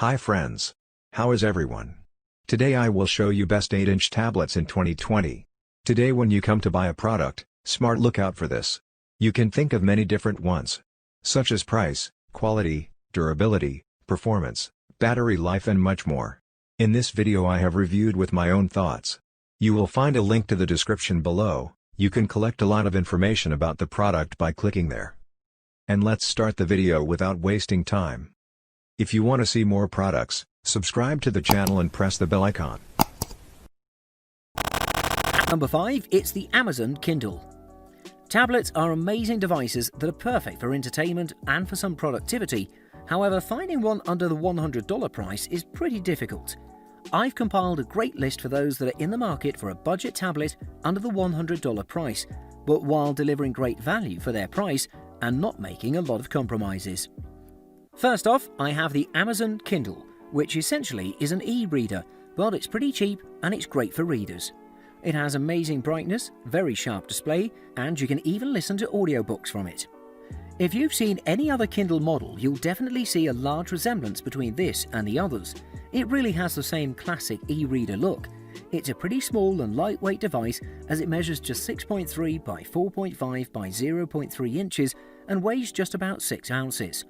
Hi friends. How is everyone? Today I will show you best 8-inch tablets in 2020. Today when you come to buy a product, smart look out for this. You can think of many different ones, such as price, quality, durability, performance, battery life and much more. In this video I have reviewed with my own thoughts. You will find a link to the description below. You can collect a lot of information about the product by clicking there. And let's start the video without wasting time. If you want to see more products, subscribe to the channel and press the bell icon. Number 5, it's the Amazon Kindle. Tablets are amazing devices that are perfect for entertainment and for some productivity. However, finding one under the $100 price is pretty difficult. I've compiled a great list for those that are in the market for a budget tablet under the $100 price, but while delivering great value for their price and not making a lot of compromises. First off, I have the Amazon Kindle, which essentially is an e-reader, but it's pretty cheap and it's great for readers. It has amazing brightness, very sharp display, and you can even listen to audiobooks from it. If you've seen any other Kindle model, you'll definitely see a large resemblance between this and the others. It really has the same classic e-reader look. It's a pretty small and lightweight device as it measures just 6.3 by 4.5 by 0.3 inches and weighs just about 6 ounces.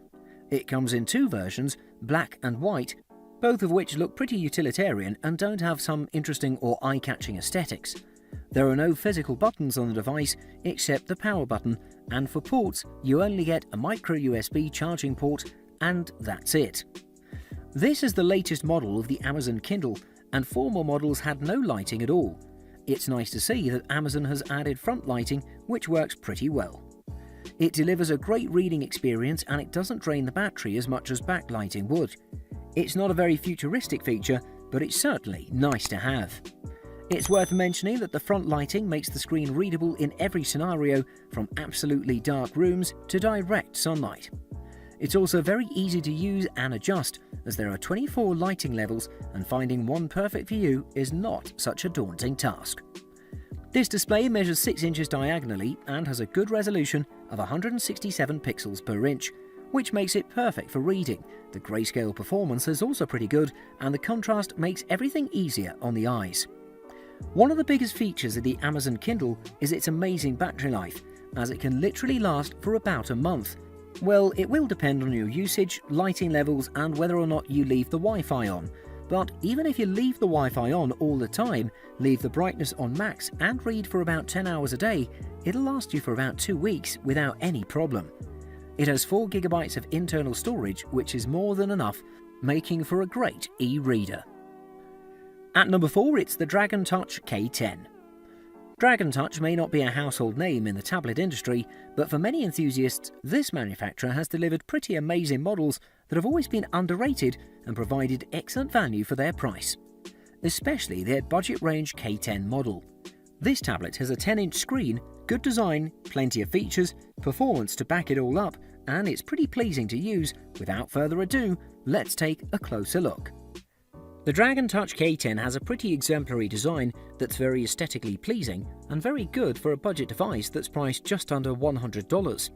It comes in two versions, black and white, both of which look pretty utilitarian and don't have some interesting or eye-catching aesthetics. There are no physical buttons on the device except the power button, and for ports you only get a micro USB charging port, and that's it. This is the latest model of the Amazon Kindle, and former models had no lighting at all. It's nice to see that Amazon has added front lighting, which works pretty well. It delivers a great reading experience and it doesn't drain the battery as much as backlighting would. It's not a very futuristic feature, but it's certainly nice to have. It's worth mentioning that the front lighting makes the screen readable in every scenario, from absolutely dark rooms to direct sunlight. It's also very easy to use and adjust, as there are 24 lighting levels and finding one perfect for you is not such a daunting task. This display measures 6 inches diagonally and has a good resolution of 167 pixels per inch, which makes it perfect for reading. The grayscale performance is also pretty good, and the contrast makes everything easier on the eyes. One of the biggest features of the Amazon Kindle is its amazing battery life, as it can literally last for about a month. Well, it will depend on your usage, lighting levels, and whether or not you leave the Wi-Fi on. But even if you leave the Wi-Fi on all the time, leave the brightness on max and read for about 10 hours a day, it'll last you for about 2 weeks without any problem. It has 4 GB of internal storage, which is more than enough, making for a great e-reader. At number 4, it's the Touch K10. Touch may not be a household name in the tablet industry, but for many enthusiasts, this manufacturer has delivered pretty amazing models that have always been underrated and provided excellent value for their price, especially their budget range K10 model. This tablet has a 10-inch screen, good design, plenty of features, performance to back it all up, and it's pretty pleasing to use. Without further ado, let's take a closer look. The Touch K10 has a pretty exemplary design that's very aesthetically pleasing and very good for a budget device that's priced just under $100.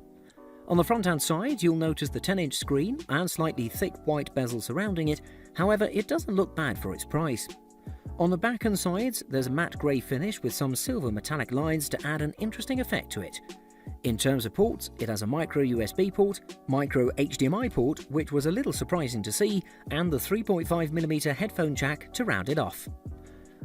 On the front-hand side, you'll notice the 10-inch screen and slightly thick white bezel surrounding it. However, it doesn't look bad for its price. On the back and sides, there's a matte grey finish with some silver metallic lines to add an interesting effect to it. In terms of ports, it has a micro USB port, micro HDMI port, which was a little surprising to see, and the 3.5mm headphone jack to round it off.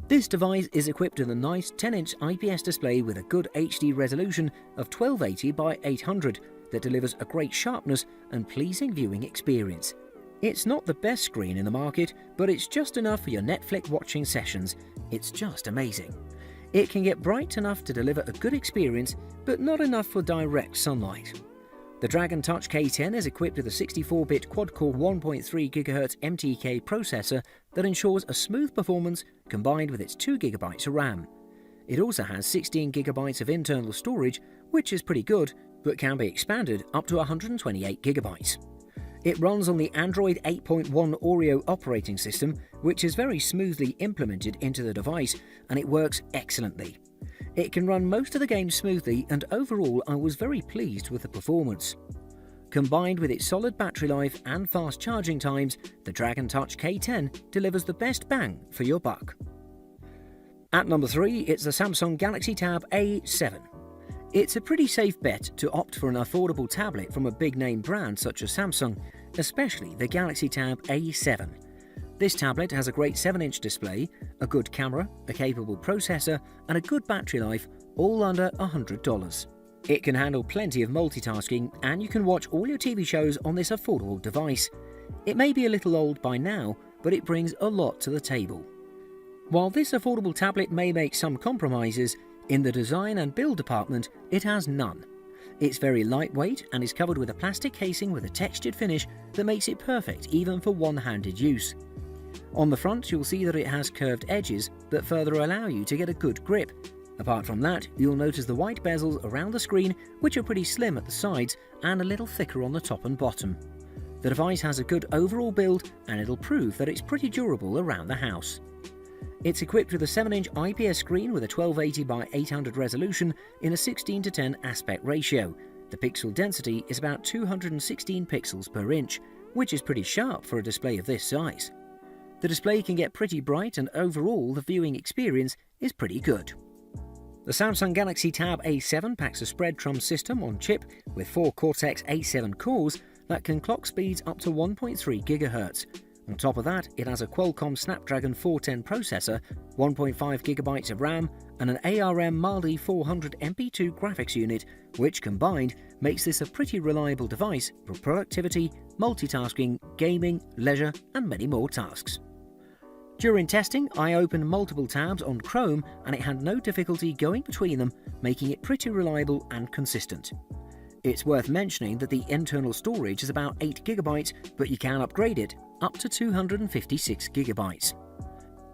This device is equipped with a nice 10-inch IPS display with a good HD resolution of 1280 by 800 that delivers a great sharpness and pleasing viewing experience. It's not the best screen in the market, but it's just enough for your Netflix watching sessions. It's just amazing. It can get bright enough to deliver a good experience, but not enough for direct sunlight. The Touch K10 is equipped with a 64-bit quad-core 1.3 GHz MTK processor that ensures a smooth performance combined with its 2 GB of RAM. It also has 16 GB of internal storage, which is pretty good, but can be expanded up to 128 GB. It runs on the Android 8.1 Oreo operating system, which is very smoothly implemented into the device, and it works excellently. It can run most of the games smoothly, and overall I was very pleased with the performance. Combined with its solid battery life and fast charging times, the Touch K10 delivers the best bang for your buck. At number 3, it's the Samsung Galaxy Tab A7. It's a pretty safe bet to opt for an affordable tablet from a big-name brand such as Samsung, especially the Galaxy Tab A7. This tablet has a great 7-inch display, a good camera, a capable processor, and a good battery life, all under $100. It can handle plenty of multitasking, and you can watch all your TV shows on this affordable device. It may be a little old by now, but it brings a lot to the table. While this affordable tablet may make some compromises, in the design and build department, it has none. It's very lightweight and is covered with a plastic casing with a textured finish that makes it perfect even for one-handed use. On the front, you'll see that it has curved edges that further allow you to get a good grip. Apart from that, you'll notice the white bezels around the screen, which are pretty slim at the sides and a little thicker on the top and bottom. The device has a good overall build, and it'll prove that it's pretty durable around the house. It's equipped with a 7-inch IPS screen with a 1280 by 800 resolution in a 16:10 aspect ratio. The pixel density is about 216 pixels per inch, which is pretty sharp for a display of this size. The display can get pretty bright, and overall the viewing experience is pretty good. The Samsung Galaxy Tab A7 packs a spread trum system on chip with 4 Cortex A7 cores that can clock speeds up to 1.3 GHz. On top of that, it has a Qualcomm Snapdragon 410 processor, 1.5 GB of RAM, and an ARM Mali 400 MP2 graphics unit, which combined makes this a pretty reliable device for productivity, multitasking, gaming, leisure, and many more tasks. During testing, I opened multiple tabs on Chrome and it had no difficulty going between them, making it pretty reliable and consistent. It's worth mentioning that the internal storage is about 8 GB, but you can upgrade it up to 256 GB.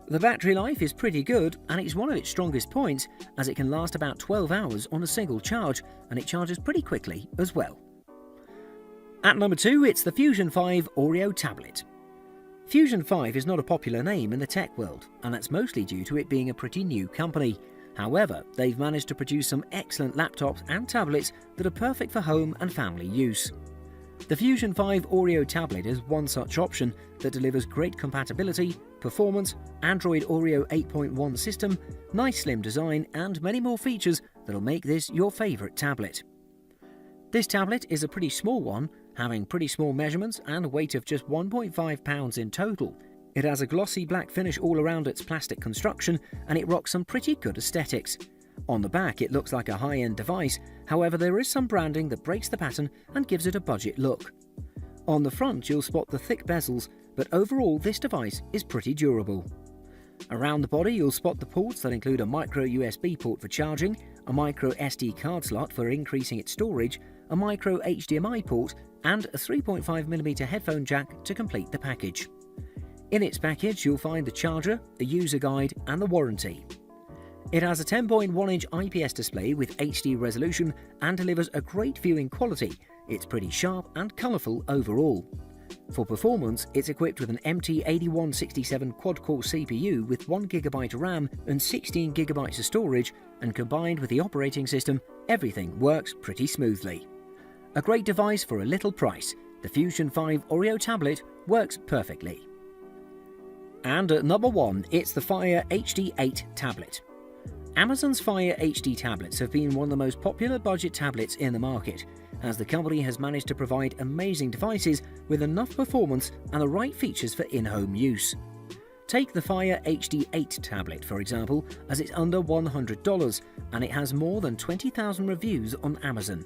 The battery life is pretty good, and it's one of its strongest points as it can last about 12 hours on a single charge, and it charges pretty quickly as well. At number 2, it's the Fusion 5 Oreo tablet. Fusion 5 is not a popular name in the tech world, and that's mostly due to it being a pretty new company. However, they've managed to produce some excellent laptops and tablets that are perfect for home and family use. The Fusion 5 Oreo tablet is one such option that delivers great compatibility, performance, Android Oreo 8.1 system, nice slim design, and many more features that'll make this your favourite tablet. This tablet is a pretty small one, having pretty small measurements and a weight of just 1.5 pounds in total. It has a glossy black finish all around its plastic construction, and it rocks some pretty good aesthetics. On the back, it looks like a high-end device, however there is some branding that breaks the pattern and gives it a budget look. On the front, you'll spot the thick bezels, but overall this device is pretty durable. Around the body, you'll spot the ports that include a micro USB port for charging, a micro SD card slot for increasing its storage, a micro HDMI port, and a 3.5mm headphone jack to complete the package. In its package, you'll find the charger, a user guide, and the warranty. It has a 10.1-inch IPS display with HD resolution and delivers a great viewing quality. It's pretty sharp and colourful overall. For performance, it's equipped with an MT8167 quad-core CPU with 1GB RAM and 16GB of storage, and combined with the operating system, everything works pretty smoothly. A great device for a little price, the Fusion 5 Oreo tablet works perfectly. And at number 1, it's the Fire HD 8 tablet. Amazon's Fire HD tablets have been one of the most popular budget tablets in the market, as the company has managed to provide amazing devices with enough performance and the right features for in-home use. Take the Fire HD 8 tablet, for example, as it's under $100 and it has more than 20,000 reviews on Amazon.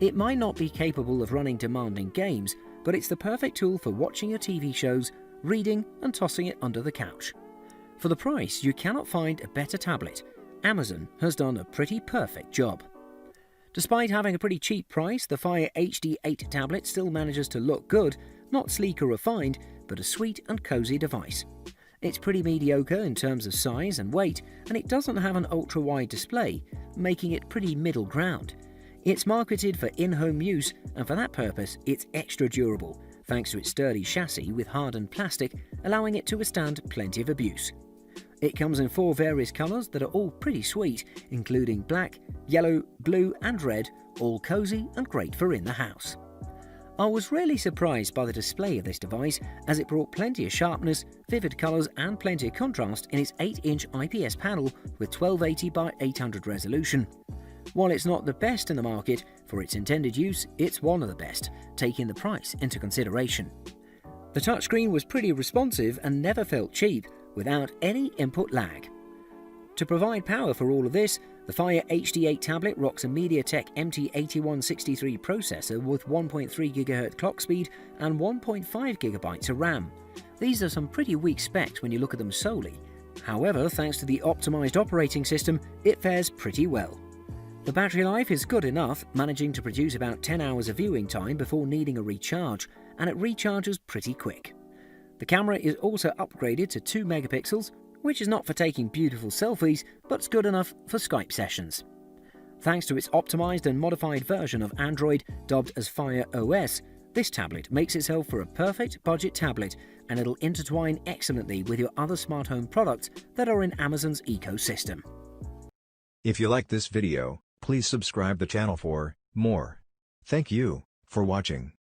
It might not be capable of running demanding games, but it's the perfect tool for watching your TV shows, reading, and tossing it under the couch. For the price, you cannot find a better tablet. Amazon has done a pretty perfect job. Despite having a pretty cheap price, the Fire HD 8 tablet still manages to look good, not sleek or refined, but a sweet and cozy device. It's pretty mediocre in terms of size and weight, and it doesn't have an ultra-wide display, making it pretty middle ground. It's marketed for in-home use, and for that purpose, it's extra durable, thanks to its sturdy chassis with hardened plastic, allowing it to withstand plenty of abuse. It comes in 4 various colours that are all pretty sweet, including black, yellow, blue and red, all cosy and great for in the house. I was really surprised by the display of this device, as it brought plenty of sharpness, vivid colours and plenty of contrast in its 8-inch IPS panel with 1280 by 800 resolution. While it's not the best in the market, for its intended use it's one of the best, taking the price into consideration. The touchscreen was pretty responsive and never felt cheap, without any input lag. To provide power for all of this, the Fire HD8 tablet rocks a MediaTek MT8163 processor with 1.3 GHz clock speed and 1.5 GB of RAM. These are some pretty weak specs when you look at them solely. However, thanks to the optimized operating system, it fares pretty well. The battery life is good enough, managing to produce about 10 hours of viewing time before needing a recharge, and it recharges pretty quick. The camera is also upgraded to 2 megapixels, which is not for taking beautiful selfies, but it's good enough for Skype sessions. Thanks to its optimized and modified version of Android, dubbed as Fire OS, this tablet makes itself for a perfect budget tablet, and it'll intertwine excellently with your other smart home products that are in Amazon's ecosystem. If you like this video, please subscribe the channel for more. Thank you for watching.